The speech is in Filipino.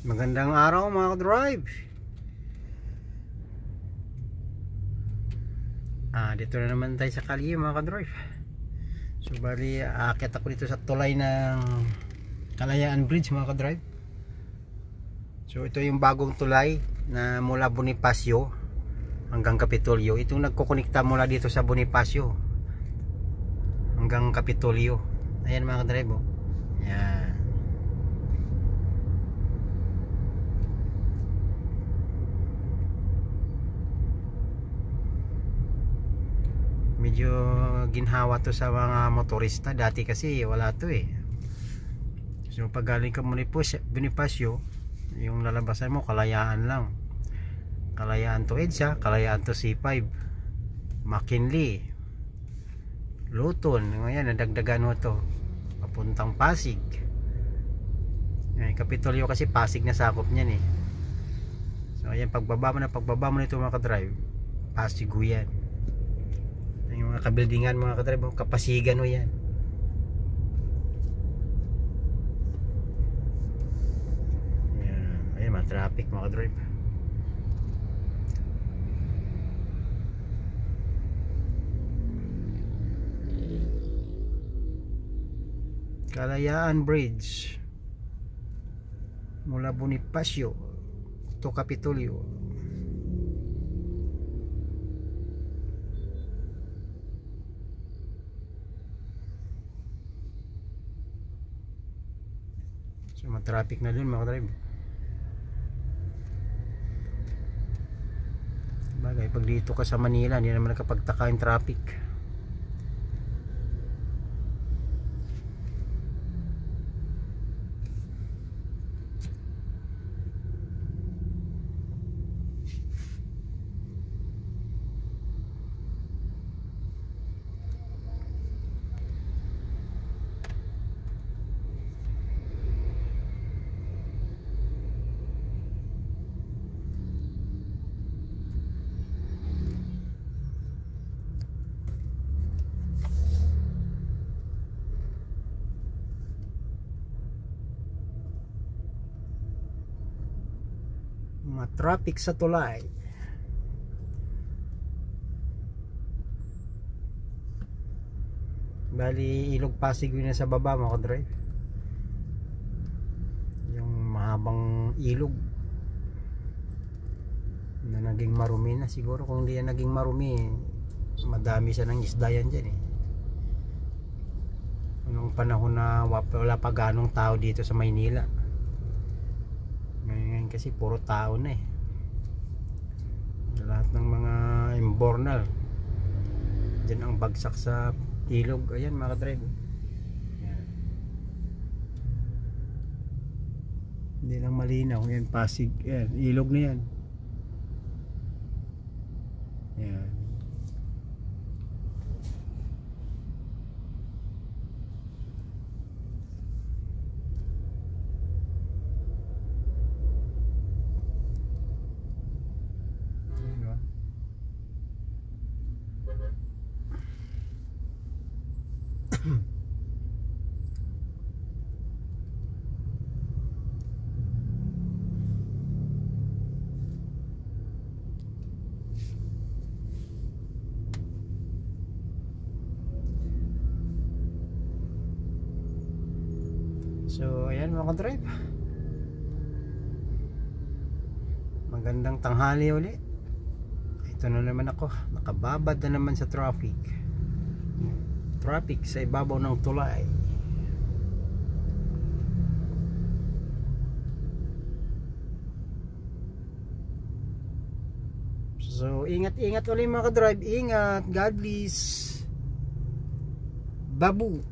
Magandang araw mga ka-drive. Dito na naman tayo sa kalye mga ka-drive. So bali, aakyat ako dito sa tulay ng Kalayaan Bridge mga ka-drive. So ito yung bagong tulay na mula Bonifacio hanggang Kapitolyo. Itong nagkukonekta mula dito sa Bonifacio hanggang Kapitolyo. Ayan mga ka-drive, oh. Ayan. Medyo ginhawa to sa mga motorista. Dati kasi wala to eh. So pag galing ka Bonifacio, yung lalabasan mo Kalayaan lang. Kalayaan to EDSA, Kalayaan to C5, McKinley, Luton. Ngayon nadagdagan mo to papuntang Pasig. Kapitolyo kasi Pasig na sakop niyan eh. So ayan, pagbaba mo nito mga ka-drive, Pasig yan. Yung mga kabildingan mga ka-drive, Kapasigan o yan. Ayan mga traffic mga ka-drive. Kalayaan Bridge mula Bonifacio to Kapitolyo. So traffic na dun mga drive. Bagay pag dito ka sa Manila, hindi naman nakapagtaka yung traffic. Traffic sa tulay. Bali Ilog Pasig yun na sa baba mga ka-drive. Yung mahabang ilog na naging marumi na. Siguro kung hindi yan naging marumi, madami siya ng isda yan dyan eh. Anong panahon na wala pa ganong tao dito sa Maynila. Ngayon kasi puro tao na eh. Lahat ng mga imbornal dyan ang bagsak sa ilog. Ayan mga ka-drive. Hindi lang malinaw. Ayan Pasig. Ayan, ilog na yan. Ayan. So ayan mga ka-drive, magandang tanghali uli. Ito na naman ako, nakababad na naman sa traffic sa ibabaw ng tulay. So ingat uli mga ka-drive. Ingat, God bless. Babu.